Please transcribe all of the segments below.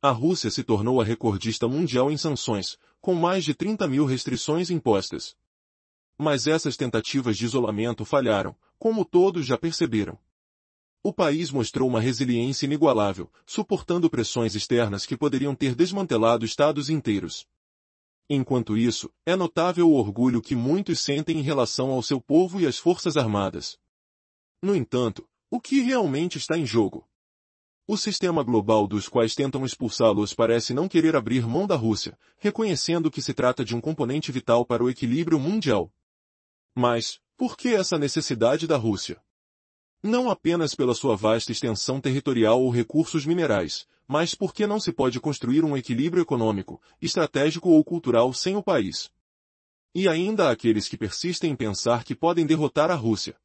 A Rússia se tornou a recordista mundial em sanções, com mais de 30 mil restrições impostas. Mas essas tentativas de isolamento falharam, como todos já perceberam. O país mostrou uma resiliência inigualável, suportando pressões externas que poderiam ter desmantelado estados inteiros. Enquanto isso, é notável o orgulho que muitos sentem em relação ao seu povo e às forças armadas. No entanto, o que realmente está em jogo? O sistema global dos quais tentam expulsá-los parece não querer abrir mão da Rússia, reconhecendo que se trata de um componente vital para o equilíbrio mundial. Mas, por que essa necessidade da Rússia? Não apenas pela sua vasta extensão territorial ou recursos minerais, mas porque não se pode construir um equilíbrio econômico, estratégico ou cultural sem o país. E ainda há aqueles que persistem em pensar que podem derrotar a Rússia.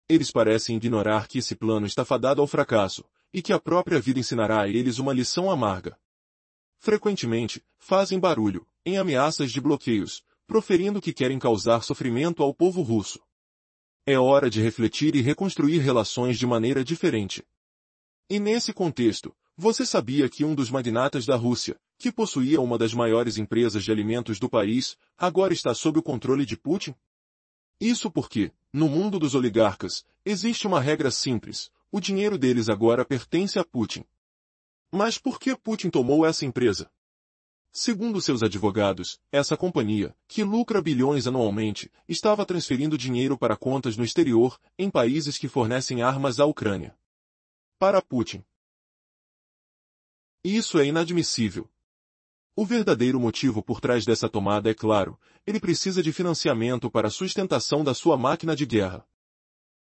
Eles parecem ignorar que esse plano está fadado ao fracasso, e que a própria vida ensinará a eles uma lição amarga. Frequentemente, fazem barulho, em ameaças de bloqueios, proferindo que querem causar sofrimento ao povo russo. É hora de refletir e reconstruir relações de maneira diferente. E nesse contexto, você sabia que um dos magnatas da Rússia, que possuía uma das maiores empresas de alimentos do país, agora está sob o controle de Putin? Isso porque, no mundo dos oligarcas, existe uma regra simples: o dinheiro deles agora pertence a Putin. Mas por que Putin tomou essa empresa? Segundo seus advogados, essa companhia, que lucra bilhões anualmente, estava transferindo dinheiro para contas no exterior, em países que fornecem armas à Ucrânia. Para Putin, isso é inadmissível. O verdadeiro motivo por trás dessa tomada é claro: ele precisa de financiamento para a sustentação da sua máquina de guerra.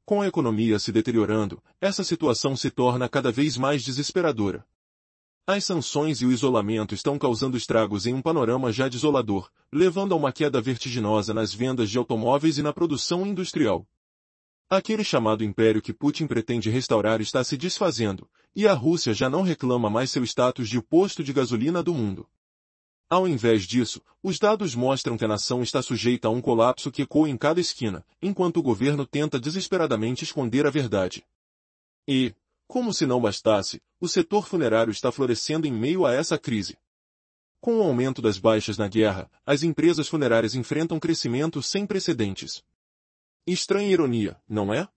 Com a economia se deteriorando, essa situação se torna cada vez mais desesperadora. As sanções e o isolamento estão causando estragos em um panorama já desolador, levando a uma queda vertiginosa nas vendas de automóveis e na produção industrial. Aquele chamado império que Putin pretende restaurar está se desfazendo, e a Rússia já não reclama mais seu status de posto de gasolina do mundo. Ao invés disso, os dados mostram que a nação está sujeita a um colapso que ecoa em cada esquina, enquanto o governo tenta desesperadamente esconder a verdade. E, como se não bastasse, o setor funerário está florescendo em meio a essa crise. Com o aumento das baixas na guerra, as empresas funerárias enfrentam crescimento sem precedentes. Estranha ironia, não é?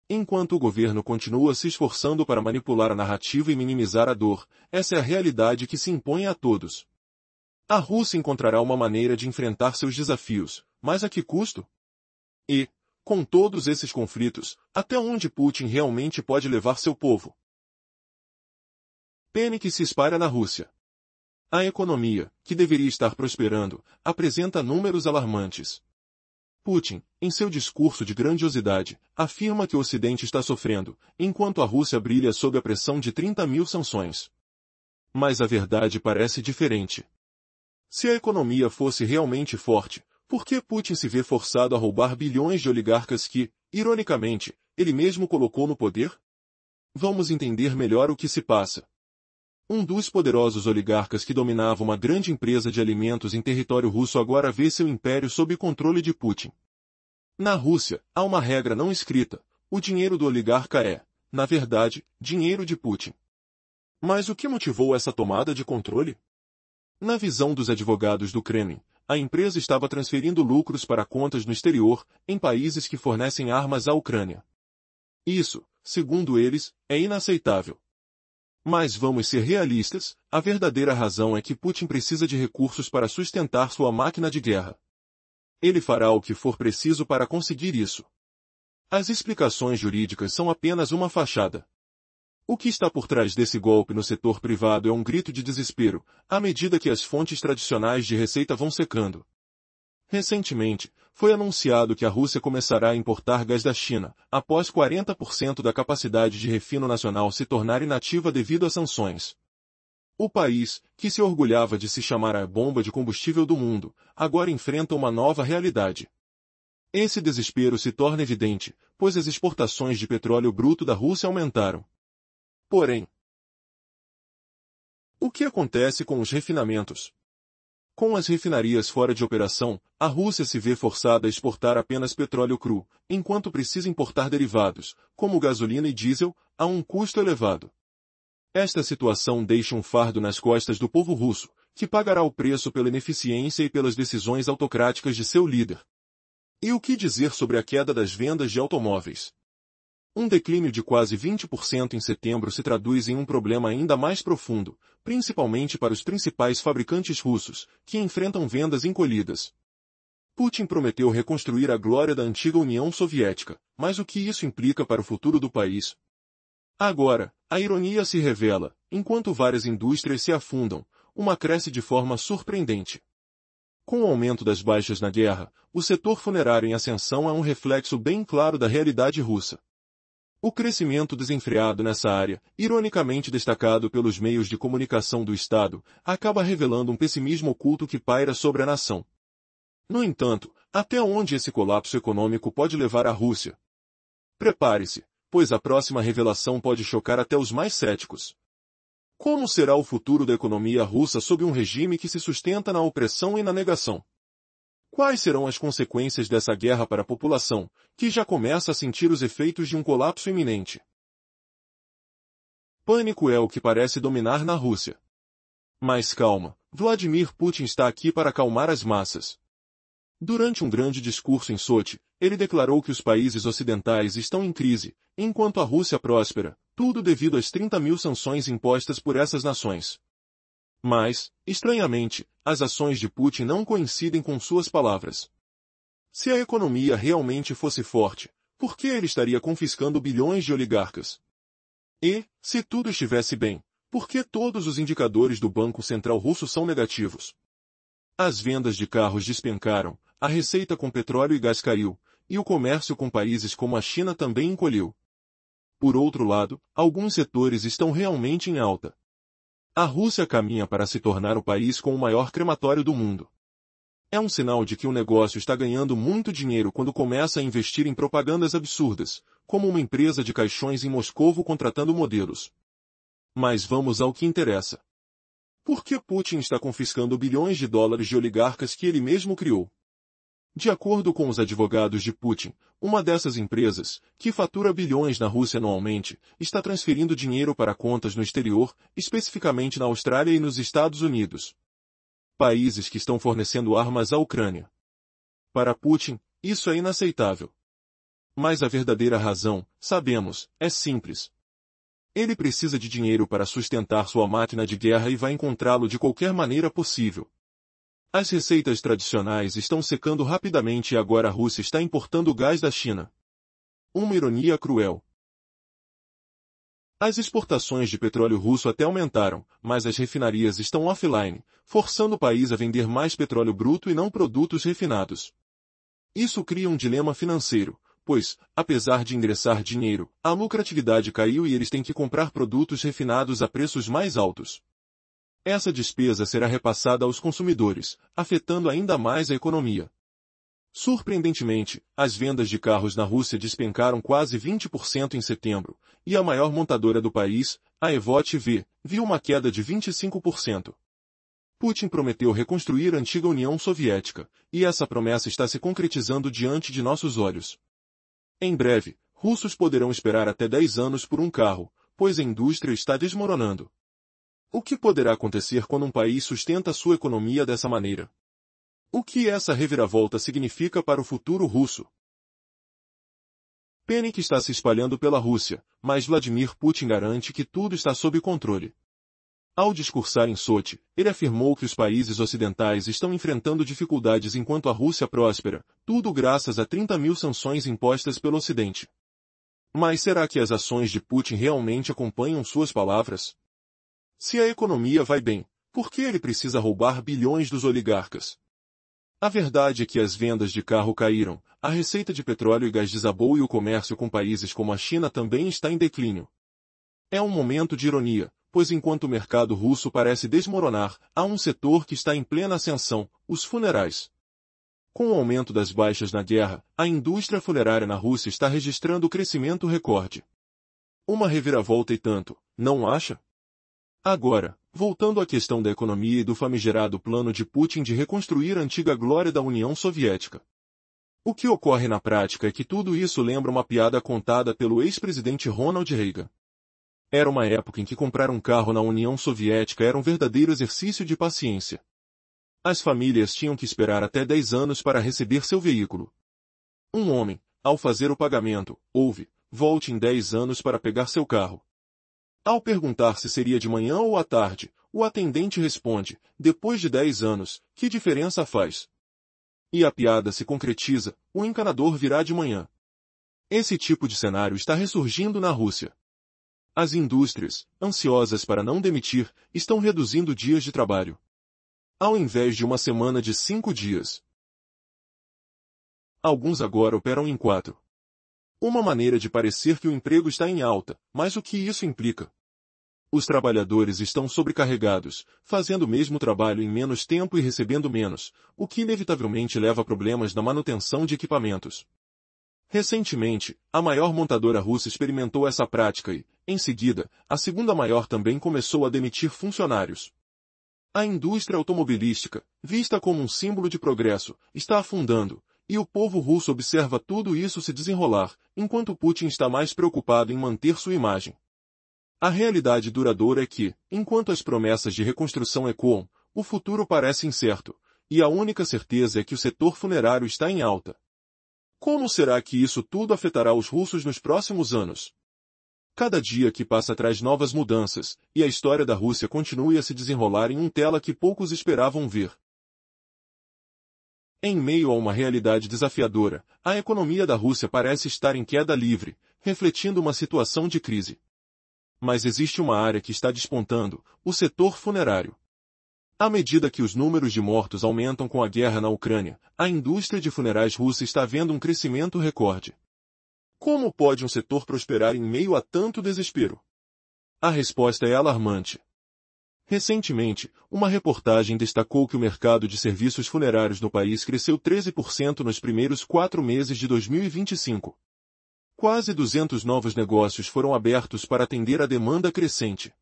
Enquanto o governo continua se esforçando para manipular a narrativa e minimizar a dor, essa é a realidade que se impõe a todos. A Rússia encontrará uma maneira de enfrentar seus desafios, mas a que custo? E, com todos esses conflitos, até onde Putin realmente pode levar seu povo? Pânico se espalha na Rússia. A economia, que deveria estar prosperando, apresenta números alarmantes. Putin, em seu discurso de grandiosidade, afirma que o Ocidente está sofrendo, enquanto a Rússia brilha sob a pressão de 30 mil sanções. Mas a verdade parece diferente. Se a economia fosse realmente forte, por que Putin se vê forçado a roubar bilhões de oligarcas que, ironicamente, ele mesmo colocou no poder? Vamos entender melhor o que se passa. Um dos poderosos oligarcas que dominava uma grande empresa de alimentos em território russo agora vê seu império sob controle de Putin. Na Rússia, há uma regra não escrita: o dinheiro do oligarca é, na verdade, dinheiro de Putin. Mas o que motivou essa tomada de controle? Na visão dos advogados do Kremlin, a empresa estava transferindo lucros para contas no exterior, em países que fornecem armas à Ucrânia. Isso, segundo eles, é inaceitável. Mas vamos ser realistas: a verdadeira razão é que Putin precisa de recursos para sustentar sua máquina de guerra. Ele fará o que for preciso para conseguir isso. As explicações jurídicas são apenas uma fachada. O que está por trás desse golpe no setor privado é um grito de desespero, à medida que as fontes tradicionais de receita vão secando. Recentemente, foi anunciado que a Rússia começará a importar gás da China, após 40% da capacidade de refino nacional se tornar inativa devido a sanções. O país, que se orgulhava de se chamar a bomba de combustível do mundo, agora enfrenta uma nova realidade. Esse desespero se torna evidente, pois as exportações de petróleo bruto da Rússia aumentaram. Porém, o que acontece com os refinamentos? Com as refinarias fora de operação, a Rússia se vê forçada a exportar apenas petróleo cru, enquanto precisa importar derivados, como gasolina e diesel, a um custo elevado. Esta situação deixa um fardo nas costas do povo russo, que pagará o preço pela ineficiência e pelas decisões autocráticas de seu líder. E o que dizer sobre a queda das vendas de automóveis? Um declínio de quase 20% em setembro se traduz em um problema ainda mais profundo, principalmente para os principais fabricantes russos, que enfrentam vendas encolhidas. Putin prometeu reconstruir a glória da antiga União Soviética, mas o que isso implica para o futuro do país? Agora, a ironia se revela, enquanto várias indústrias se afundam, uma cresce de forma surpreendente. Com o aumento das baixas na guerra, o setor funerário em ascensão é um reflexo bem claro da realidade russa. O crescimento desenfreado nessa área, ironicamente destacado pelos meios de comunicação do Estado, acaba revelando um pessimismo oculto que paira sobre a nação. No entanto, até onde esse colapso econômico pode levar a Rússia? Prepare-se, pois a próxima revelação pode chocar até os mais céticos. Como será o futuro da economia russa sob um regime que se sustenta na opressão e na negação? Quais serão as consequências dessa guerra para a população, que já começa a sentir os efeitos de um colapso iminente? Pânico é o que parece dominar na Rússia. Mas calma, Vladimir Putin está aqui para acalmar as massas. Durante um grande discurso em Sochi, ele declarou que os países ocidentais estão em crise, enquanto a Rússia próspera, tudo devido às 30.000 sanções impostas por essas nações. Mas, estranhamente, as ações de Putin não coincidem com suas palavras. Se a economia realmente fosse forte, por que ele estaria confiscando bilhões de oligarcas? E, se tudo estivesse bem, por que todos os indicadores do Banco Central Russo são negativos? As vendas de carros despencaram, a receita com petróleo e gás caiu, e o comércio com países como a China também encolheu. Por outro lado, alguns setores estão realmente em alta. A Rússia caminha para se tornar o país com o maior crematório do mundo. É um sinal de que o negócio está ganhando muito dinheiro quando começa a investir em propagandas absurdas, como uma empresa de caixões em Moscovo contratando modelos. Mas vamos ao que interessa. Por que Putin está confiscando bilhões de dólares de oligarcas que ele mesmo criou? De acordo com os advogados de Putin, uma dessas empresas, que fatura bilhões na Rússia anualmente, está transferindo dinheiro para contas no exterior, especificamente na Austrália e nos Estados Unidos. Países que estão fornecendo armas à Ucrânia. Para Putin, isso é inaceitável. Mas a verdadeira razão, sabemos, é simples. Ele precisa de dinheiro para sustentar sua máquina de guerra e vai encontrá-lo de qualquer maneira possível. As receitas tradicionais estão secando rapidamente e agora a Rússia está importando gás da China. Uma ironia cruel. As exportações de petróleo russo até aumentaram, mas as refinarias estão offline, forçando o país a vender mais petróleo bruto e não produtos refinados. Isso cria um dilema financeiro, pois, apesar de ingressar dinheiro, a lucratividade caiu e eles têm que comprar produtos refinados a preços mais altos. Essa despesa será repassada aos consumidores, afetando ainda mais a economia. Surpreendentemente, as vendas de carros na Rússia despencaram quase 20% em setembro, e a maior montadora do país, a Evot V, viu uma queda de 25%. Putin prometeu reconstruir a antiga União Soviética, e essa promessa está se concretizando diante de nossos olhos. Em breve, russos poderão esperar até 10 anos por um carro, pois a indústria está desmoronando. O que poderá acontecer quando um país sustenta sua economia dessa maneira? O que essa reviravolta significa para o futuro russo? Pânico está se espalhando pela Rússia, mas Vladimir Putin garante que tudo está sob controle. Ao discursar em Sochi, ele afirmou que os países ocidentais estão enfrentando dificuldades enquanto a Rússia próspera, tudo graças a 30.000 sanções impostas pelo Ocidente. Mas será que as ações de Putin realmente acompanham suas palavras? Se a economia vai bem, por que ele precisa roubar bilhões dos oligarcas? A verdade é que as vendas de carro caíram, a receita de petróleo e gás desabou e o comércio com países como a China também está em declínio. É um momento de ironia, pois enquanto o mercado russo parece desmoronar, há um setor que está em plena ascensão, os funerais. Com o aumento das baixas na guerra, a indústria funerária na Rússia está registrando crescimento recorde. Uma reviravolta e tanto, não acha? Agora, voltando à questão da economia e do famigerado plano de Putin de reconstruir a antiga glória da União Soviética. O que ocorre na prática é que tudo isso lembra uma piada contada pelo ex-presidente Ronald Reagan. Era uma época em que comprar um carro na União Soviética era um verdadeiro exercício de paciência. As famílias tinham que esperar até 10 anos para receber seu veículo. Um homem, ao fazer o pagamento, volte em 10 anos para pegar seu carro. Ao perguntar se seria de manhã ou à tarde, o atendente responde, depois de 10 anos, que diferença faz? E a piada se concretiza, o encanador virá de manhã. Esse tipo de cenário está ressurgindo na Rússia. As indústrias, ansiosas para não demitir, estão reduzindo dias de trabalho. Ao invés de uma semana de 5 dias. Alguns agora operam em 4. Uma maneira de parecer que o emprego está em alta, mas o que isso implica? Os trabalhadores estão sobrecarregados, fazendo o mesmo trabalho em menos tempo e recebendo menos, o que inevitavelmente leva a problemas na manutenção de equipamentos. Recentemente, a maior montadora russa experimentou essa prática e, em seguida, a segunda maior também começou a demitir funcionários. A indústria automobilística, vista como um símbolo de progresso, está afundando, e o povo russo observa tudo isso se desenrolar, enquanto Putin está mais preocupado em manter sua imagem. A realidade duradoura é que, enquanto as promessas de reconstrução ecoam, o futuro parece incerto, e a única certeza é que o setor funerário está em alta. Como será que isso tudo afetará os russos nos próximos anos? Cada dia que passa traz novas mudanças, e a história da Rússia continua a se desenrolar em um tela que poucos esperavam ver. Em meio a uma realidade desafiadora, a economia da Rússia parece estar em queda livre, refletindo uma situação de crise. Mas existe uma área que está despontando, o setor funerário. À medida que os números de mortos aumentam com a guerra na Ucrânia, a indústria de funerais russa está vendo um crescimento recorde. Como pode um setor prosperar em meio a tanto desespero? A resposta é alarmante. Recentemente, uma reportagem destacou que o mercado de serviços funerários no país cresceu 13% nos primeiros 4 meses de 2025. Quase 200 novos negócios foram abertos para atender a demanda crescente.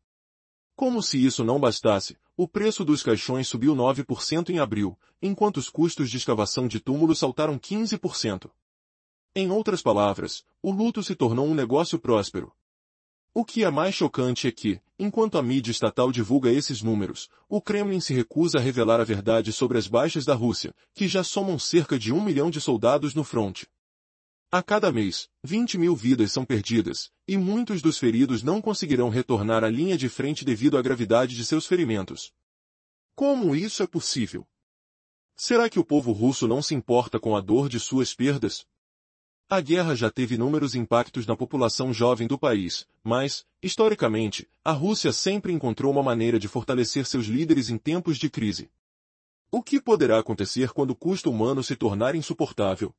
Como se isso não bastasse, o preço dos caixões subiu 9% em abril, enquanto os custos de escavação de túmulos saltaram 15%. Em outras palavras, o luto se tornou um negócio próspero. O que é mais chocante é que, enquanto a mídia estatal divulga esses números, o Kremlin se recusa a revelar a verdade sobre as baixas da Rússia, que já somam cerca de 1 milhão de soldados no fronte. A cada mês, 20 mil vidas são perdidas, e muitos dos feridos não conseguirão retornar à linha de frente devido à gravidade de seus ferimentos. Como isso é possível? Será que o povo russo não se importa com a dor de suas perdas? A guerra já teve inúmeros impactos na população jovem do país, mas, historicamente, a Rússia sempre encontrou uma maneira de fortalecer seus líderes em tempos de crise. O que poderá acontecer quando o custo humano se tornar insuportável?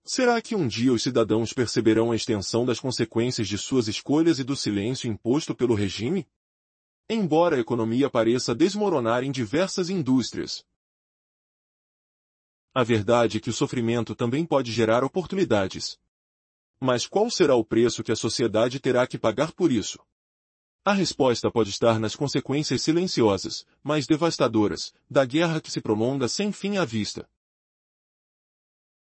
Será que um dia os cidadãos perceberão a extensão das consequências de suas escolhas e do silêncio imposto pelo regime? Embora a economia pareça desmoronar em diversas indústrias, a verdade é que o sofrimento também pode gerar oportunidades. Mas qual será o preço que a sociedade terá que pagar por isso? A resposta pode estar nas consequências silenciosas, mas devastadoras, da guerra que se prolonga sem fim à vista.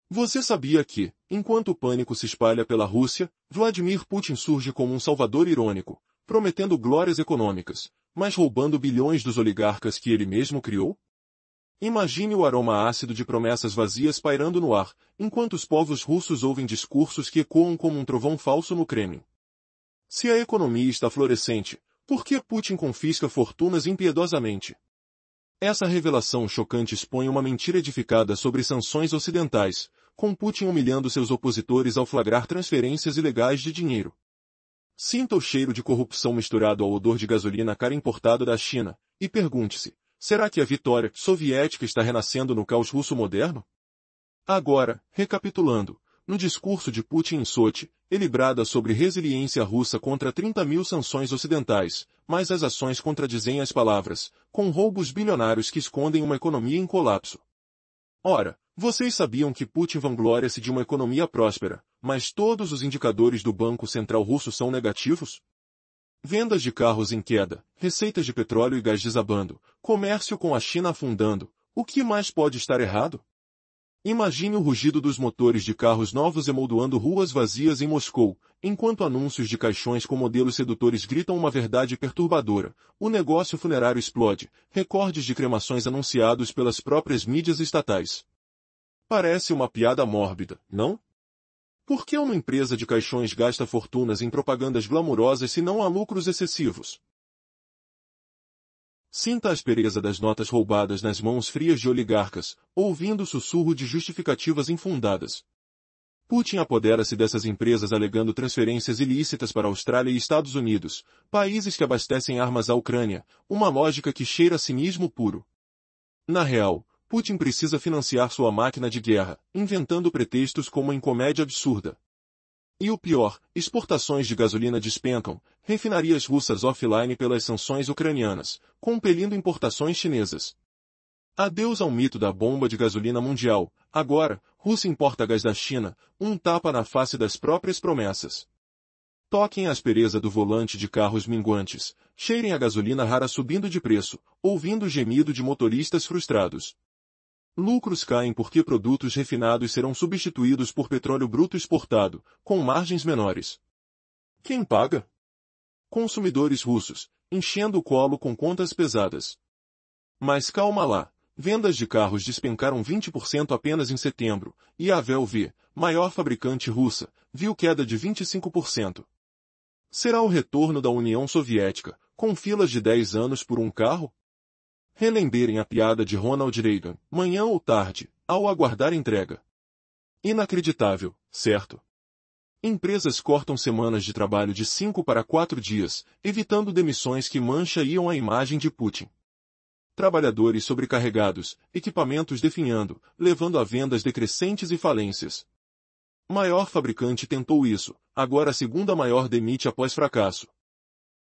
Você sabia que, enquanto o pânico se espalha pela Rússia, Vladimir Putin surge como um salvador irônico, prometendo glórias econômicas, mas roubando bilhões dos oligarcas que ele mesmo criou? Imagine o aroma ácido de promessas vazias pairando no ar, enquanto os povos russos ouvem discursos que ecoam como um trovão falso no Kremlin. Se a economia está florescente, por que Putin confisca fortunas impiedosamente? Essa revelação chocante expõe uma mentira edificada sobre sanções ocidentais, com Putin humilhando seus opositores ao flagrar transferências ilegais de dinheiro. Sinta o cheiro de corrupção misturado ao odor de gasolina cara importado da China, e pergunte-se, será que a vitória soviética está renascendo no caos russo moderno? Agora, recapitulando, no discurso de Putin em Sochi, ele brada sobre resiliência russa contra 30 mil sanções ocidentais, mas as ações contradizem as palavras, com roubos bilionários que escondem uma economia em colapso. Ora, vocês sabiam que Putin vangloria-se de uma economia próspera, mas todos os indicadores do Banco Central russo são negativos? Vendas de carros em queda, receitas de petróleo e gás desabando, comércio com a China afundando, o que mais pode estar errado? Imagine o rugido dos motores de carros novos emolduando ruas vazias em Moscou, enquanto anúncios de caixões com modelos sedutores gritam uma verdade perturbadora. O negócio funerário explode, recordes de cremações anunciados pelas próprias mídias estatais. Parece uma piada mórbida, não? Por que uma empresa de caixões gasta fortunas em propagandas glamourosas se não há lucros excessivos? Sinta a aspereza das notas roubadas nas mãos frias de oligarcas, ouvindo o sussurro de justificativas infundadas. Putin apodera-se dessas empresas alegando transferências ilícitas para a Austrália e Estados Unidos, países que abastecem armas à Ucrânia, uma lógica que cheira a cinismo puro. Na real, Putin precisa financiar sua máquina de guerra, inventando pretextos como em comédia absurda. E o pior, exportações de gasolina despencam, refinarias russas offline pelas sanções ucranianas, compelindo importações chinesas. Adeus ao mito da bomba de gasolina mundial, agora, Rússia importa gás da China, um tapa na face das próprias promessas. Toquem a aspereza do volante de carros minguantes, cheirem a gasolina rara subindo de preço, ouvindo o gemido de motoristas frustrados. Lucros caem porque produtos refinados serão substituídos por petróleo bruto exportado, com margens menores. Quem paga? Consumidores russos, enchendo o colo com contas pesadas. Mas calma lá, vendas de carros despencaram 20% apenas em setembro, e a VLV, maior fabricante russa, viu queda de 25%. Será o retorno da União Soviética, com filas de 10 anos por um carro? Relembrem a piada de Ronald Reagan, manhã ou tarde, ao aguardar entrega. Inacreditável, certo? Empresas cortam semanas de trabalho de 5 para 4 dias, evitando demissões que manchariam a imagem de Putin. Trabalhadores sobrecarregados, equipamentos definhando, levando a vendas decrescentes e falências. Maior fabricante tentou isso, agora a segunda maior demite após fracasso.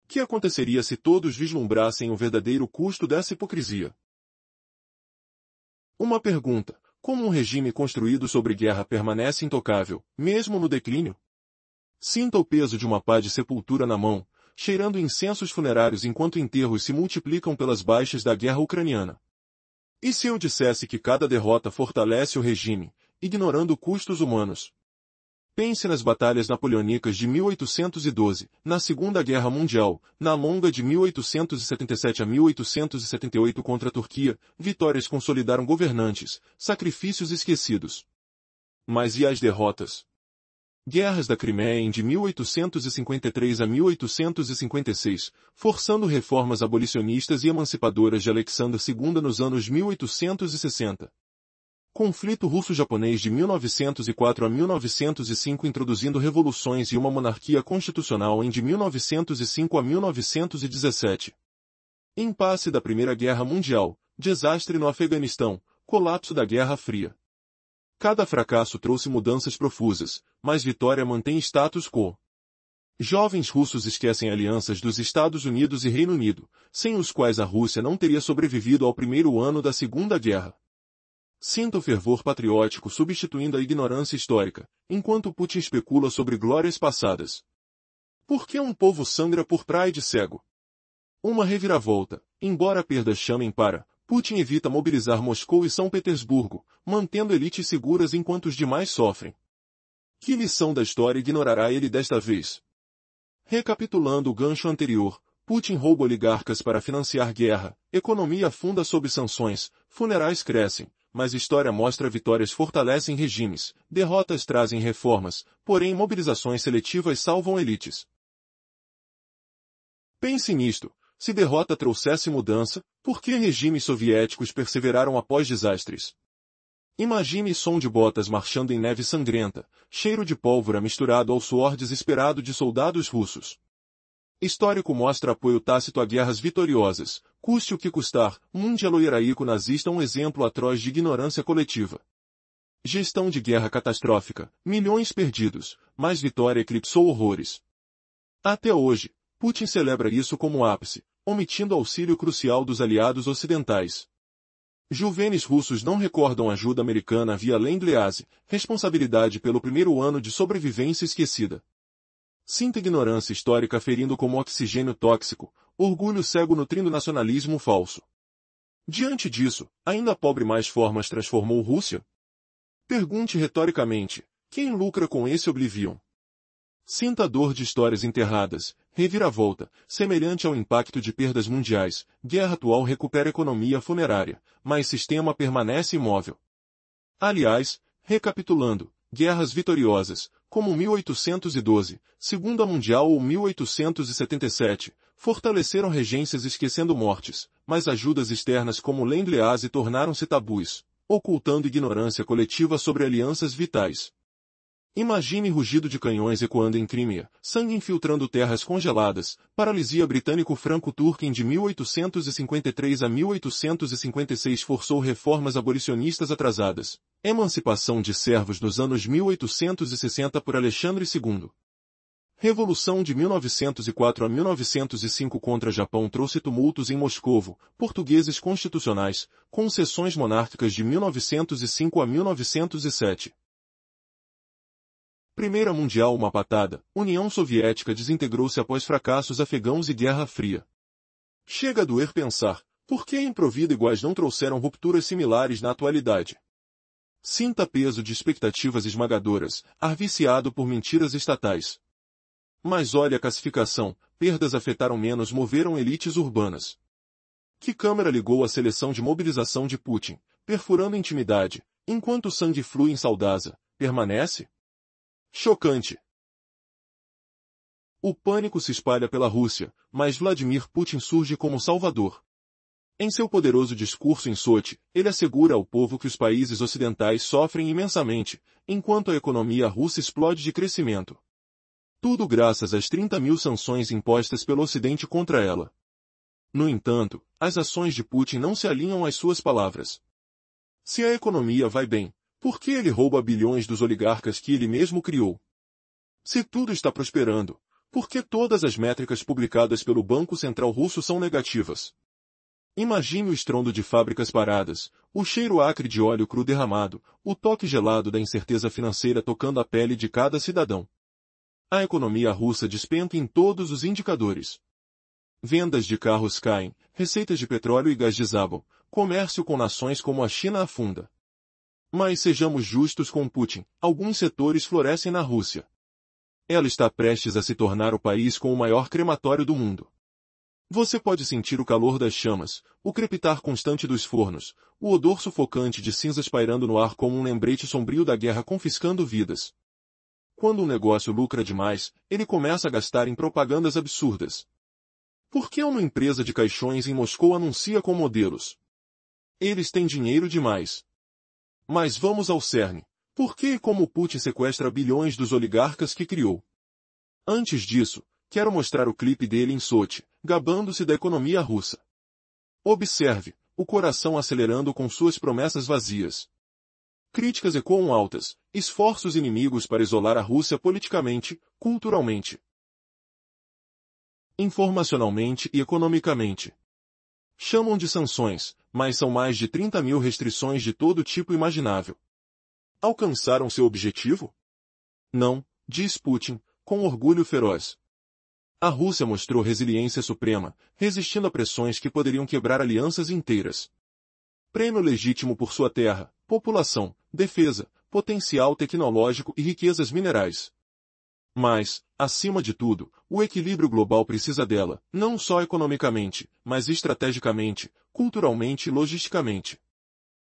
O que aconteceria se todos vislumbrassem o verdadeiro custo dessa hipocrisia? Uma pergunta: como um regime construído sobre guerra permanece intocável, mesmo no declínio? Sinta o peso de uma pá de sepultura na mão, cheirando incensos funerários enquanto enterros se multiplicam pelas baixas da guerra ucraniana. E se eu dissesse que cada derrota fortalece o regime, ignorando custos humanos? Pense nas batalhas napoleônicas de 1812, na Segunda Guerra Mundial, na longa de 1877 a 1878 contra a Turquia, vitórias consolidaram governantes, sacrifícios esquecidos. Mas e as derrotas? Guerras da Crimeia em de 1853 a 1856, forçando reformas abolicionistas e emancipadoras de Alexandre II nos anos 1860. Conflito russo-japonês de 1904 a 1905 introduzindo revoluções e uma monarquia constitucional em de 1905 a 1917. Impasse da Primeira Guerra Mundial, desastre no Afeganistão, colapso da Guerra Fria. Cada fracasso trouxe mudanças profusas, mas vitória mantém status quo. Jovens russos esquecem alianças dos Estados Unidos e Reino Unido, sem os quais a Rússia não teria sobrevivido ao primeiro ano da Segunda Guerra. Sinta o fervor patriótico substituindo a ignorância histórica, enquanto Putin especula sobre glórias passadas. Por que um povo sangra por pride cego? Uma reviravolta, embora perdas chamem para, Putin evita mobilizar Moscou e São Petersburgo, mantendo elites seguras enquanto os demais sofrem. Que lição da história ignorará ele desta vez? Recapitulando o gancho anterior, Putin rouba oligarcas para financiar guerra, economia afunda sob sanções, funerais crescem, mas história mostra vitórias fortalecem regimes, derrotas trazem reformas, porém mobilizações seletivas salvam elites. Pense nisto, se derrota trouxesse mudança, por que regimes soviéticos perseveraram após desastres? Imagine som de botas marchando em neve sangrenta, cheiro de pólvora misturado ao suor desesperado de soldados russos. Histórico mostra apoio tácito a guerras vitoriosas, custe o que custar, mundial heroico nazista um exemplo atroz de ignorância coletiva. Gestão de guerra catastrófica, milhões perdidos, mas vitória eclipsou horrores. Até hoje, Putin celebra isso como ápice, omitindo auxílio crucial dos aliados ocidentais. Juvenes russos não recordam ajuda americana via Lend-Lease, responsabilidade pelo primeiro ano de sobrevivência esquecida. Sinta ignorância histórica ferindo como oxigênio tóxico, orgulho cego nutrindo nacionalismo falso. Diante disso, ainda pobre mais formas transformou Rússia? Pergunte retoricamente, quem lucra com esse oblivion? Sinta a dor de histórias enterradas, reviravolta, semelhante ao impacto de perdas mundiais, guerra atual recupera economia funerária, mas sistema permanece imóvel. Aliás, recapitulando, guerras vitoriosas, como 1812, Segunda Mundial ou 1877, fortaleceram regências esquecendo mortes, mas ajudas externas como Lend-Lease tornaram-se tabus, ocultando ignorância coletiva sobre alianças vitais. Imagine rugido de canhões ecoando em Crímea, sangue infiltrando terras congeladas, paralisia britânico-franco-turca de 1853 a 1856 forçou reformas abolicionistas atrasadas, emancipação de servos nos anos 1860 por Alexandre II. Revolução de 1904 a 1905 contra Japão trouxe tumultos em Moscovo, portugueses constitucionais, concessões monárquicas de 1905 a 1907. Primeira Mundial uma patada, União Soviética desintegrou-se após fracassos afegãos e Guerra Fria. Chega a doer pensar, por que em Provida iguais não trouxeram rupturas similares na atualidade? Sinta peso de expectativas esmagadoras, ar viciado por mentiras estatais. Mas olha a classificação, perdas afetaram menos moveram elites urbanas. Que câmara ligou a seleção de mobilização de Putin, perfurando intimidade, enquanto o sangue flui em Saudaza, permanece? Chocante. O pânico se espalha pela Rússia, mas Vladimir Putin surge como salvador. Em seu poderoso discurso em Sochi, ele assegura ao povo que os países ocidentais sofrem imensamente, enquanto a economia russa explode de crescimento. Tudo graças às 30.000 sanções impostas pelo Ocidente contra ela. No entanto, as ações de Putin não se alinham às suas palavras. Se a economia vai bem, por que ele rouba bilhões dos oligarcas que ele mesmo criou? Se tudo está prosperando, por que todas as métricas publicadas pelo Banco Central Russo são negativas? Imagine o estrondo de fábricas paradas, o cheiro acre de óleo cru derramado, o toque gelado da incerteza financeira tocando a pele de cada cidadão. A economia russa despenca em todos os indicadores. Vendas de carros caem, receitas de petróleo e gás desabam, comércio com nações como a China afunda. Mas sejamos justos com Putin, alguns setores florescem na Rússia. Ela está prestes a se tornar o país com o maior crematório do mundo. Você pode sentir o calor das chamas, o crepitar constante dos fornos, o odor sufocante de cinzas pairando no ar como um lembrete sombrio da guerra confiscando vidas. Quando um negócio lucra demais, ele começa a gastar em propagandas absurdas. Por que uma empresa de caixões em Moscou anuncia com modelos? Eles têm dinheiro demais. Mas vamos ao cerne. Por que e como Putin sequestra bilhões dos oligarcas que criou? Antes disso, quero mostrar o clipe dele em Sochi, gabando-se da economia russa. Observe, o coração acelerando com suas promessas vazias. Críticas ecoam altas, esforços inimigos para isolar a Rússia politicamente, culturalmente, informacionalmente e economicamente. Chamam de sanções, mas são mais de 30.000 restrições de todo tipo imaginável. Alcançaram seu objetivo? Não, diz Putin, com orgulho feroz. A Rússia mostrou resiliência suprema, resistindo a pressões que poderiam quebrar alianças inteiras. Prêmio legítimo por sua terra, população, defesa, potencial tecnológico e riquezas minerais. Mas, acima de tudo, o equilíbrio global precisa dela, não só economicamente, mas estrategicamente, culturalmente e logisticamente.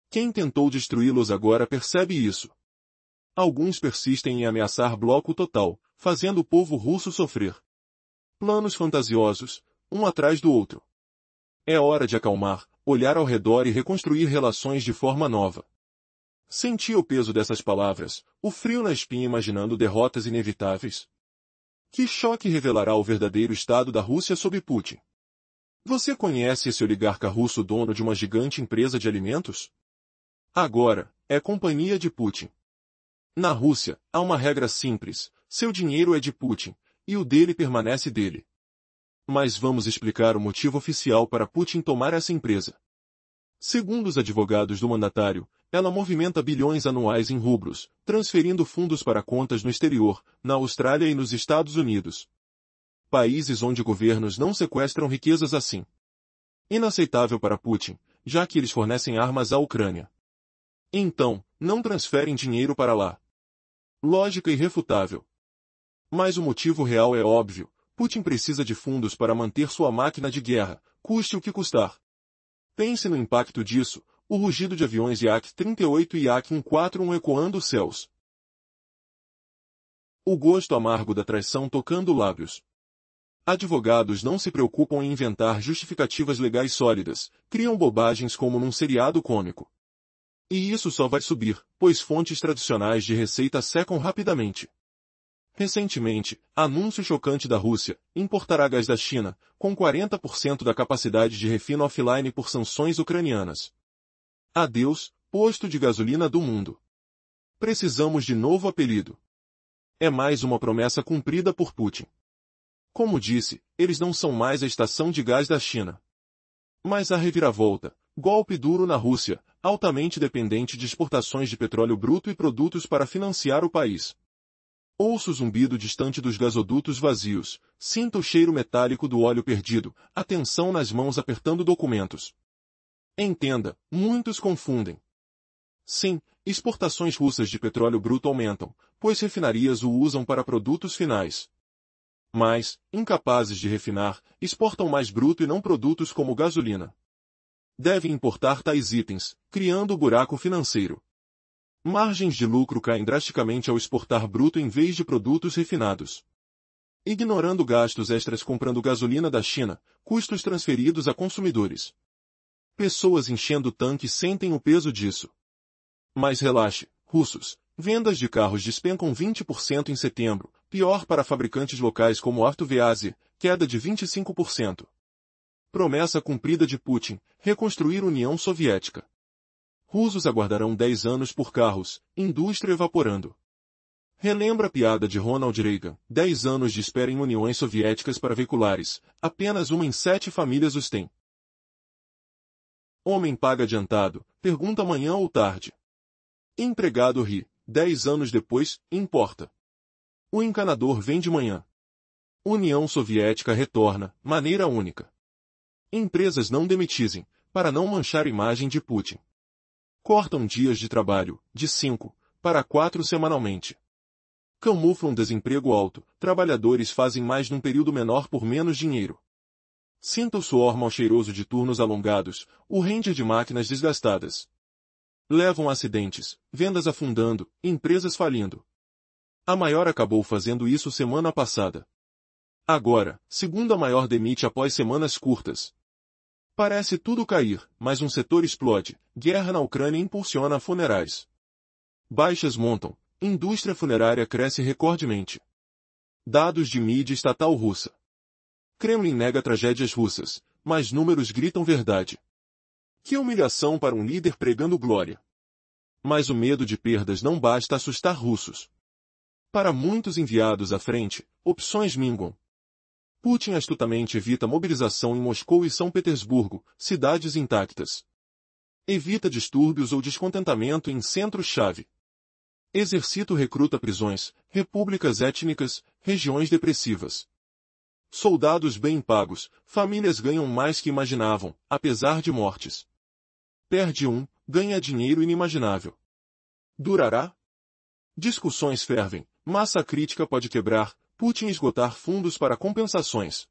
Quem tentou destruí-los agora percebe isso. Alguns persistem em ameaçar bloco total, fazendo o povo russo sofrer. Planos fantasiosos, um atrás do outro. É hora de acalmar, olhar ao redor e reconstruir relações de forma nova. Sentia o peso dessas palavras, o frio na espinha imaginando derrotas inevitáveis. Que choque revelará o verdadeiro estado da Rússia sob Putin? Você conhece esse oligarca russo dono de uma gigante empresa de alimentos? Agora, é companhia de Putin. Na Rússia, há uma regra simples, seu dinheiro é de Putin, e o dele permanece dele. Mas vamos explicar o motivo oficial para Putin tomar essa empresa. Segundo os advogados do mandatário, ela movimenta bilhões anuais em rublos, transferindo fundos para contas no exterior, na Austrália e nos Estados Unidos. Países onde governos não sequestram riquezas assim. Inaceitável para Putin, já que eles fornecem armas à Ucrânia. Então, não transferem dinheiro para lá. Lógica irrefutável. Mas o motivo real é óbvio. Putin precisa de fundos para manter sua máquina de guerra, custe o que custar. Pense no impacto disso, o rugido de aviões Yak-38 e Yak-141 ecoando os céus. O gosto amargo da traição tocando lábios. Advogados não se preocupam em inventar justificativas legais sólidas, criam bobagens como num seriado cômico. E isso só vai subir, pois fontes tradicionais de receita secam rapidamente. Recentemente, anúncio chocante da Rússia, importará gás da China, com 40% da capacidade de refino offline por sanções ucranianas. Adeus, posto de gasolina do mundo. Precisamos de novo apelido. É mais uma promessa cumprida por Putin. Como disse, eles não são mais a estação de gás da China. Mas a reviravolta, golpe duro na Rússia, altamente dependente de exportações de petróleo bruto e produtos para financiar o país. Ouça o zumbido distante dos gasodutos vazios, sinta o cheiro metálico do óleo perdido, a tensão nas mãos apertando documentos. Entenda, muitos confundem. Sim, exportações russas de petróleo bruto aumentam, pois refinarias o usam para produtos finais. Mas, incapazes de refinar, exportam mais bruto e não produtos como gasolina. Devem importar tais itens, criando buraco financeiro. Margens de lucro caem drasticamente ao exportar bruto em vez de produtos refinados. Ignorando gastos extras comprando gasolina da China, custos transferidos a consumidores. Pessoas enchendo o tanque sentem o peso disso. Mas relaxe, russos, vendas de carros despencam 20% em setembro, pior para fabricantes locais como AvtoVAZ, queda de 25%. Promessa cumprida de Putin, reconstruir União Soviética. Russos aguardarão 10 anos por carros, indústria evaporando. Relembra a piada de Ronald Reagan, 10 anos de espera em uniões soviéticas para veiculares, apenas uma em 7 famílias os tem. Homem paga adiantado, pergunta amanhã ou tarde. Empregado ri, 10 anos depois, importa. O encanador vem de manhã. União Soviética retorna, maneira única. Empresas não demitizem, para não manchar a imagem de Putin. Cortam dias de trabalho, de 5 para 4 semanalmente. Camuflam desemprego alto, trabalhadores fazem mais num período menor por menos dinheiro. Sinta o suor mal cheiroso de turnos alongados, o render de máquinas desgastadas. Levam a acidentes, vendas afundando, empresas falindo. A maior acabou fazendo isso semana passada. Agora, segunda maior demite após semanas curtas. Parece tudo cair, mas um setor explode, guerra na Ucrânia impulsiona funerais. Baixas montam, indústria funerária cresce recordemente. Dados de mídia estatal russa. Kremlin nega tragédias russas, mas números gritam verdade. Que humilhação para um líder pregando glória. Mas o medo de perdas não basta assustar russos. Para muitos enviados à frente, opções minguam. Putin astutamente evita mobilização em Moscou e São Petersburgo, cidades intactas. Evita distúrbios ou descontentamento em centros-chave. Exército recruta prisões, repúblicas étnicas, regiões depressivas. Soldados bem pagos, famílias ganham mais que imaginavam, apesar de mortes. Perde um, ganha dinheiro inimaginável. Durará? Discussões fervem, massa crítica pode quebrar, Putin esgotar fundos para compensações.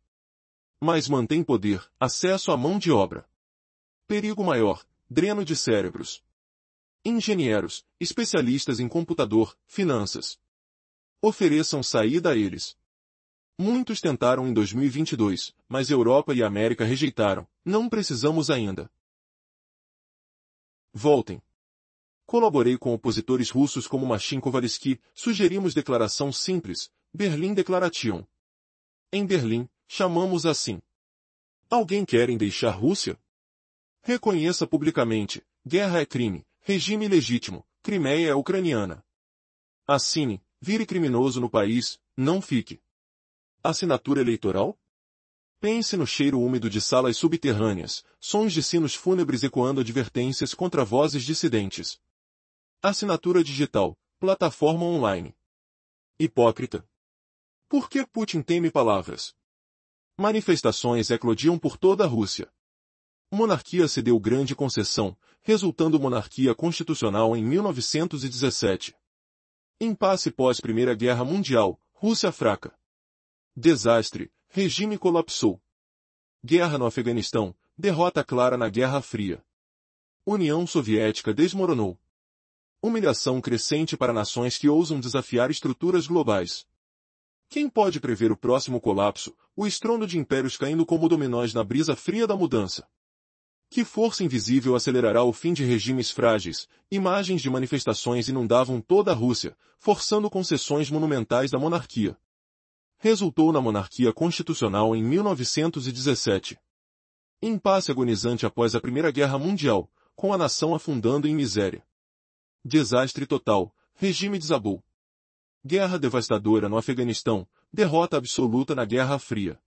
Mas mantém poder, acesso à mão de obra. Perigo maior, dreno de cérebros. Engenheiros, especialistas em computador, finanças. Ofereçam saída a eles. Muitos tentaram em 2022, mas Europa e América rejeitaram, não precisamos ainda. Voltem. Colaborei com opositores russos como Machin Kovalevsky, sugerimos declaração simples, Berlim Declaration. Em Berlim, chamamos assim. Alguém querem deixar Rússia? Reconheça publicamente, guerra é crime, regime legítimo, Crimeia é ucraniana. Assine, vire criminoso no país, não fique. Assinatura eleitoral? Pense no cheiro úmido de salas subterrâneas, sons de sinos fúnebres ecoando advertências contra vozes dissidentes. Assinatura digital, plataforma online. Hipócrita. Por que Putin teme palavras? Manifestações eclodiam por toda a Rússia. Monarquia cedeu grande concessão, resultando monarquia constitucional em 1917. Impasse pós-Primeira Guerra Mundial, Rússia fraca. Desastre, regime colapsou. Guerra no Afeganistão, derrota clara na Guerra Fria. União Soviética desmoronou. Humilhação crescente para nações que ousam desafiar estruturas globais. Quem pode prever o próximo colapso, o estrondo de impérios caindo como dominós na brisa fria da mudança? Que força invisível acelerará o fim de regimes frágeis? Imagens de manifestações inundavam toda a Rússia, forçando concessões monumentais da monarquia. Resultou na monarquia constitucional em 1917. Impasse agonizante após a Primeira Guerra Mundial, com a nação afundando em miséria. Desastre total, regime desabou. Guerra devastadora no Afeganistão, derrota absoluta na Guerra Fria.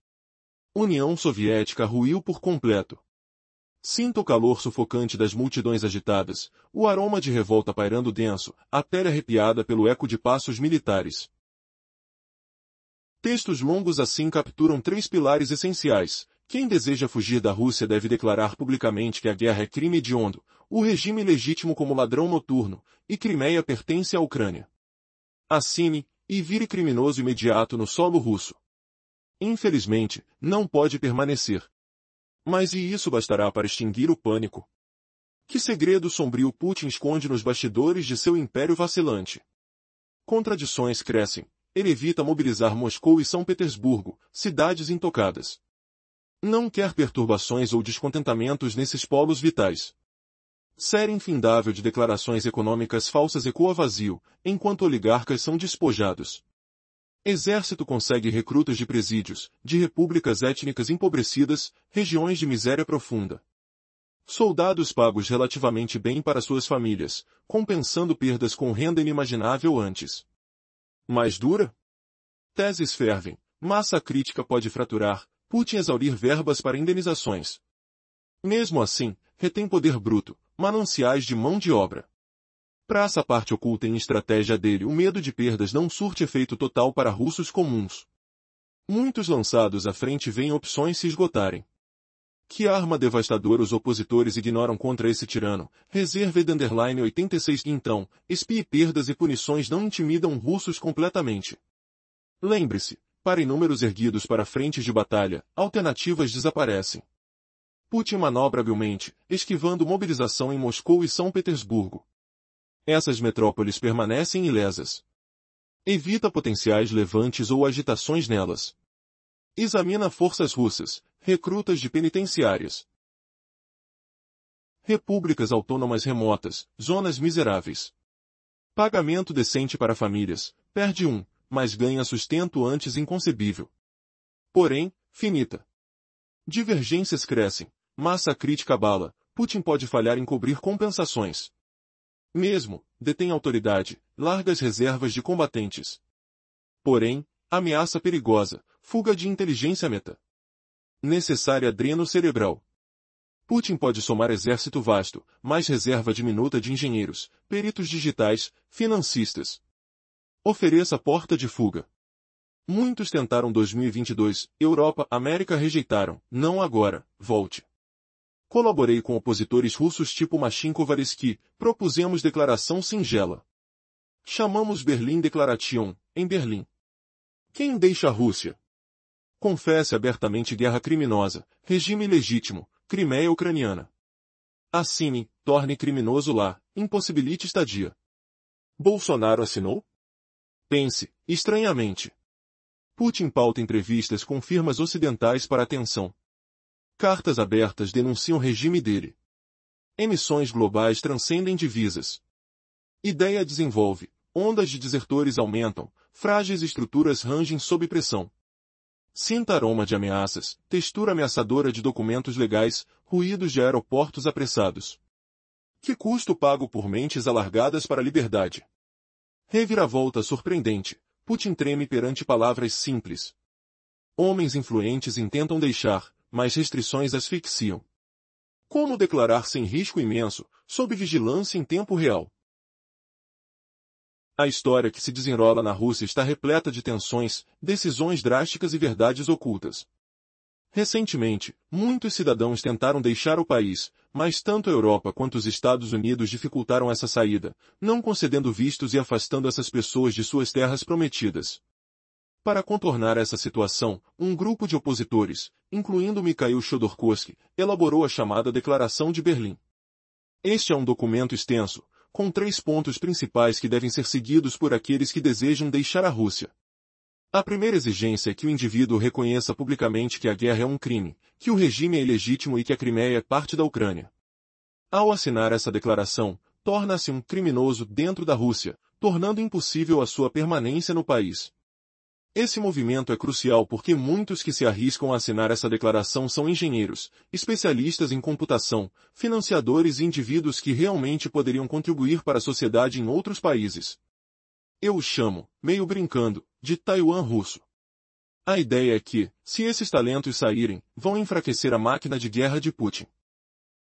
União Soviética ruiu por completo. Sinta o calor sufocante das multidões agitadas, o aroma de revolta pairando denso, a pele arrepiada pelo eco de passos militares. Textos longos assim capturam três pilares essenciais. Quem deseja fugir da Rússia deve declarar publicamente que a guerra é crime hediondo, o regime legítimo como ladrão noturno, e Crimeia pertence à Ucrânia. Assine, e vire criminoso imediato no solo russo. Infelizmente, não pode permanecer. Mas e isso bastará para extinguir o pânico? Que segredo sombrio Putin esconde nos bastidores de seu império vacilante? Contradições crescem. Ele evita mobilizar Moscou e São Petersburgo, cidades intocadas. Não quer perturbações ou descontentamentos nesses polos vitais. Série infindável de declarações econômicas falsas ecoa vazio, enquanto oligarcas são despojados. Exército consegue recrutas de presídios, de repúblicas étnicas empobrecidas, regiões de miséria profunda. Soldados pagos relativamente bem para suas famílias, compensando perdas com renda inimaginável antes. Mais dura? Teses fervem, massa crítica pode fraturar, Putin exaurir verbas para indenizações. Mesmo assim, retém poder bruto, mananciais de mão de obra. Praça a parte oculta em estratégia dele, o medo de perdas não surte efeito total para russos comuns. Muitos lançados à frente veem opções se esgotarem. Que arma devastadora os opositores ignoram contra esse tirano, reserva _ 86 então, espie perdas e punições não intimidam russos completamente. Lembre-se, para inúmeros erguidos para frentes de batalha, alternativas desaparecem. Putin manobra habilmente, esquivando mobilização em Moscou e São Petersburgo. Essas metrópoles permanecem ilesas. Evita potenciais levantes ou agitações nelas. Examina forças russas, recrutas de penitenciárias. Repúblicas autônomas remotas, zonas miseráveis. Pagamento decente para famílias, perde mas ganha sustento antes inconcebível. Porém, finita. Divergências crescem, massa crítica abala, Putin pode falhar em cobrir compensações. Mesmo, detém autoridade, largas reservas de combatentes. Porém, ameaça perigosa, fuga de inteligência meta. Necessária dreno cerebral. Putin pode somar exército vasto, mais reserva diminuta de engenheiros, peritos digitais, financistas. Ofereça porta de fuga. Muitos tentaram 2022, Europa, América rejeitaram, não agora, volte. Colaborei com opositores russos tipo Machin Kovalevsky, propusemos declaração singela. Chamamos Berlim Declaration, em Berlim. Quem deixa a Rússia? Confesse abertamente guerra criminosa, regime ilegítimo, Crimeia ucraniana. Assine, torne criminoso lá, impossibilite estadia. Bolsonaro assinou? Pense, estranhamente. Putin pauta entrevistas com firmas ocidentais para atenção. Cartas abertas denunciam o regime dele. Emissões globais transcendem divisas. Ideia desenvolve, ondas de desertores aumentam, frágeis estruturas rangem sob pressão. Sinta aroma de ameaças, textura ameaçadora de documentos legais, ruídos de aeroportos apressados. Que custo pago por mentes alargadas para a liberdade? Reviravolta surpreendente, Putin treme perante palavras simples. Homens influentes intentam deixar, mas restrições asfixiam. Como declarar sem risco imenso, sob vigilância em tempo real? A história que se desenrola na Rússia está repleta de tensões, decisões drásticas e verdades ocultas. Recentemente, muitos cidadãos tentaram deixar o país, mas tanto a Europa quanto os Estados Unidos dificultaram essa saída, não concedendo vistos e afastando essas pessoas de suas terras prometidas. Para contornar essa situação, um grupo de opositores, incluindo Mikhail Chodorkovsky, elaborou a chamada Declaração de Berlim. Este é um documento extenso, com 3 pontos principais que devem ser seguidos por aqueles que desejam deixar a Rússia. A primeira exigência é que o indivíduo reconheça publicamente que a guerra é um crime, que o regime é ilegítimo e que a Crimeia é parte da Ucrânia. Ao assinar essa declaração, torna-se um criminoso dentro da Rússia, tornando impossível a sua permanência no país. Esse movimento é crucial porque muitos que se arriscam a assinar essa declaração são engenheiros, especialistas em computação, financiadores e indivíduos que realmente poderiam contribuir para a sociedade em outros países. Eu os chamo, meio brincando, de Taiwan russo. A ideia é que, se esses talentos saírem, vão enfraquecer a máquina de guerra de Putin.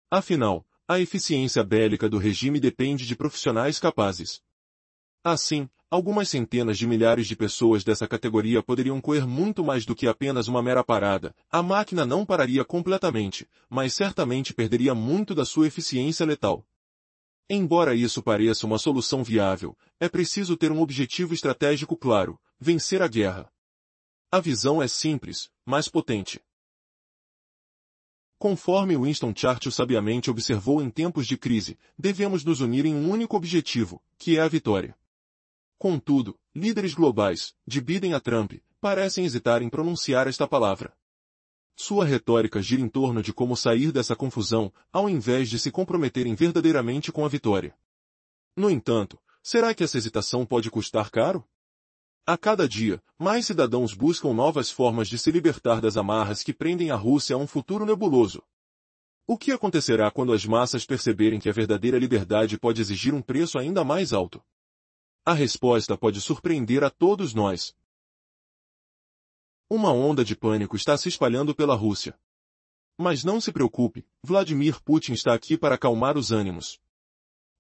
Afinal, a eficiência bélica do regime depende de profissionais capazes. Assim, algumas centenas de milhares de pessoas dessa categoria poderiam coer muito mais do que apenas uma mera parada. A máquina não pararia completamente, mas certamente perderia muito da sua eficiência letal. Embora isso pareça uma solução viável, é preciso ter um objetivo estratégico claro: vencer a guerra. A visão é simples, mas potente. Conforme Winston Churchill sabiamente observou em tempos de crise, devemos nos unir em um único objetivo, que é a vitória. Contudo, líderes globais, de Biden a Trump, parecem hesitar em pronunciar esta palavra. Sua retórica gira em torno de como sair dessa confusão, ao invés de se comprometerem verdadeiramente com a vitória. No entanto, será que essa hesitação pode custar caro? A cada dia, mais cidadãos buscam novas formas de se libertar das amarras que prendem a Rússia a um futuro nebuloso. O que acontecerá quando as massas perceberem que a verdadeira liberdade pode exigir um preço ainda mais alto? A resposta pode surpreender a todos nós. Uma onda de pânico está se espalhando pela Rússia. Mas não se preocupe, Vladimir Putin está aqui para acalmar os ânimos.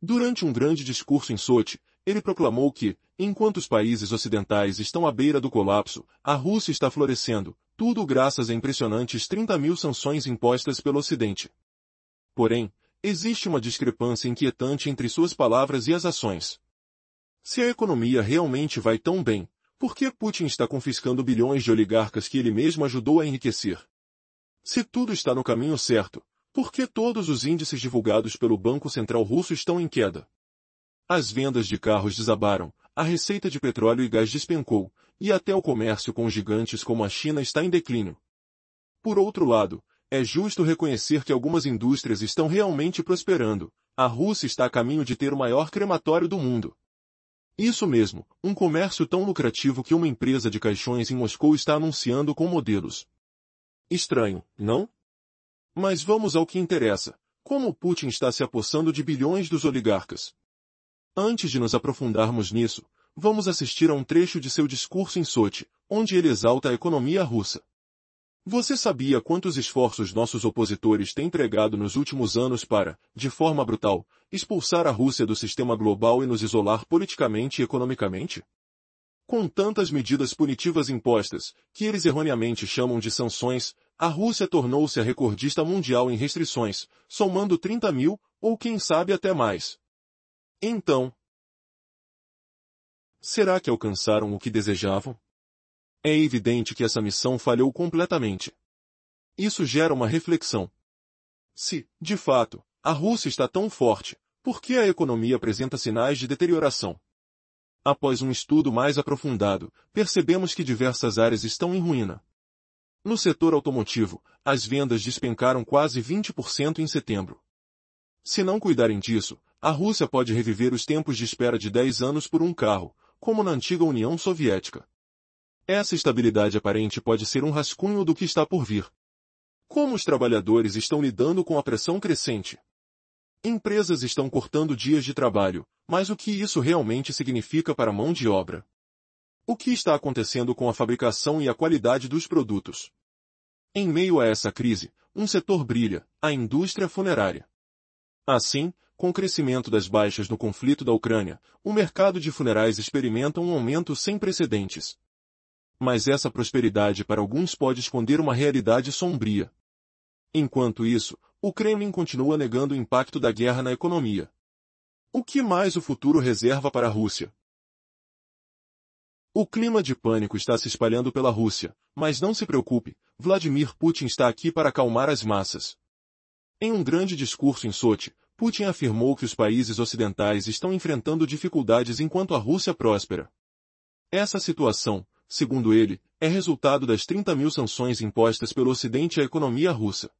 Durante um grande discurso em Sochi, ele proclamou que, enquanto os países ocidentais estão à beira do colapso, a Rússia está florescendo, tudo graças a impressionantes 30.000 sanções impostas pelo Ocidente. Porém, existe uma discrepância inquietante entre suas palavras e as ações. Se a economia realmente vai tão bem, por que Putin está confiscando bilhões de oligarcas que ele mesmo ajudou a enriquecer? Se tudo está no caminho certo, por que todos os índices divulgados pelo Banco Central Russo estão em queda? As vendas de carros desabaram, a receita de petróleo e gás despencou, e até o comércio com gigantes como a China está em declínio. Por outro lado, é justo reconhecer que algumas indústrias estão realmente prosperando. A Rússia está a caminho de ter o maior crematório do mundo. Isso mesmo, um comércio tão lucrativo que uma empresa de caixões em Moscou está anunciando com modelos. Estranho, não? Mas vamos ao que interessa. Como Putin está se apossando de bilhões dos oligarcas? Antes de nos aprofundarmos nisso, vamos assistir a um trecho de seu discurso em Sochi, onde ele exalta a economia russa. Você sabia quantos esforços nossos opositores têm empregado nos últimos anos para, de forma brutal, expulsar a Rússia do sistema global e nos isolar politicamente e economicamente? Com tantas medidas punitivas impostas, que eles erroneamente chamam de sanções, a Rússia tornou-se a recordista mundial em restrições, somando 30.000, ou quem sabe até mais. Então, será que alcançaram o que desejavam? É evidente que essa missão falhou completamente. Isso gera uma reflexão. Se, de fato, a Rússia está tão forte, por que a economia apresenta sinais de deterioração? Após um estudo mais aprofundado, percebemos que diversas áreas estão em ruína. No setor automotivo, as vendas despencaram quase 20% em setembro. Se não cuidarem disso, a Rússia pode reviver os tempos de espera de 10 anos por um carro, como na antiga União Soviética. Essa estabilidade aparente pode ser um rascunho do que está por vir. Como os trabalhadores estão lidando com a pressão crescente? Empresas estão cortando dias de trabalho, mas o que isso realmente significa para a mão de obra? O que está acontecendo com a fabricação e a qualidade dos produtos? Em meio a essa crise, um setor brilha, a indústria funerária. Assim, com o crescimento das baixas no conflito da Ucrânia, o mercado de funerais experimenta um aumento sem precedentes. Mas essa prosperidade para alguns pode esconder uma realidade sombria. Enquanto isso, o Kremlin continua negando o impacto da guerra na economia. O que mais o futuro reserva para a Rússia? O clima de pânico está se espalhando pela Rússia, mas não se preocupe, Vladimir Putin está aqui para acalmar as massas. Em um grande discurso em Sochi, Putin afirmou que os países ocidentais estão enfrentando dificuldades enquanto a Rússia próspera. Essa situação, segundo ele, é resultado das 30.000 sanções impostas pelo Ocidente à economia russa.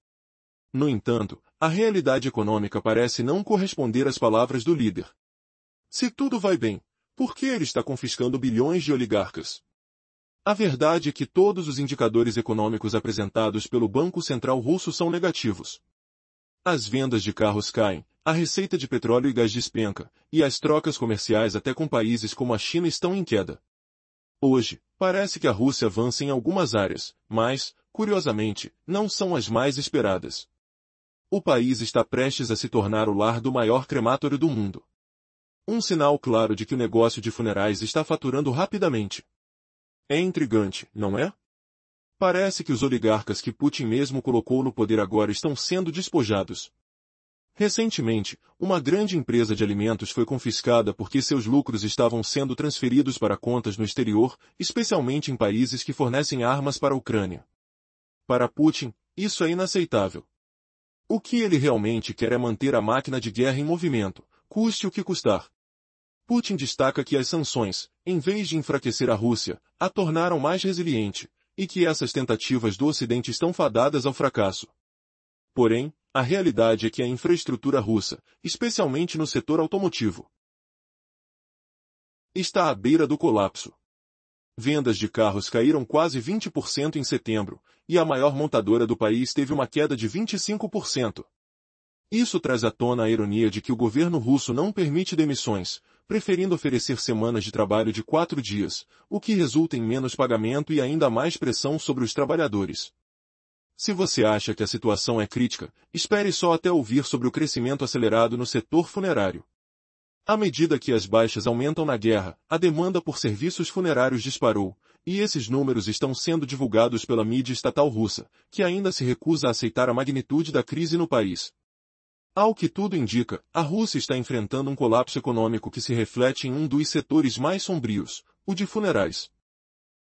No entanto, a realidade econômica parece não corresponder às palavras do líder. Se tudo vai bem, por que ele está confiscando bilhões de oligarcas? A verdade é que todos os indicadores econômicos apresentados pelo Banco Central Russo são negativos. As vendas de carros caem, a receita de petróleo e gás despenca, e as trocas comerciais até com países como a China estão em queda. Hoje, parece que a Rússia avança em algumas áreas, mas, curiosamente, não são as mais esperadas. O país está prestes a se tornar o lar do maior crematório do mundo. Um sinal claro de que o negócio de funerais está faturando rapidamente. É intrigante, não é? Parece que os oligarcas que Putin mesmo colocou no poder agora estão sendo despojados. Recentemente, uma grande empresa de alimentos foi confiscada porque seus lucros estavam sendo transferidos para contas no exterior, especialmente em países que fornecem armas para a Ucrânia. Para Putin, isso é inaceitável. O que ele realmente quer é manter a máquina de guerra em movimento, custe o que custar. Putin destaca que as sanções, em vez de enfraquecer a Rússia, a tornaram mais resiliente, e que essas tentativas do Ocidente estão fadadas ao fracasso. Porém, a realidade é que a infraestrutura russa, especialmente no setor automotivo, está à beira do colapso. Vendas de carros caíram quase 20% em setembro, e a maior montadora do país teve uma queda de 25%. Isso traz à tona a ironia de que o governo russo não permite demissões, preferindo oferecer semanas de trabalho de 4 dias, o que resulta em menos pagamento e ainda mais pressão sobre os trabalhadores. Se você acha que a situação é crítica, espere só até ouvir sobre o crescimento acelerado no setor funerário. À medida que as baixas aumentam na guerra, a demanda por serviços funerários disparou, e esses números estão sendo divulgados pela mídia estatal russa, que ainda se recusa a aceitar a magnitude da crise no país. Ao que tudo indica, a Rússia está enfrentando um colapso econômico que se reflete em um dos setores mais sombrios, o de funerais.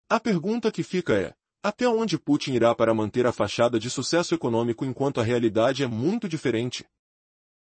A pergunta que fica é, até onde Putin irá para manter a fachada de sucesso econômico enquanto a realidade é muito diferente?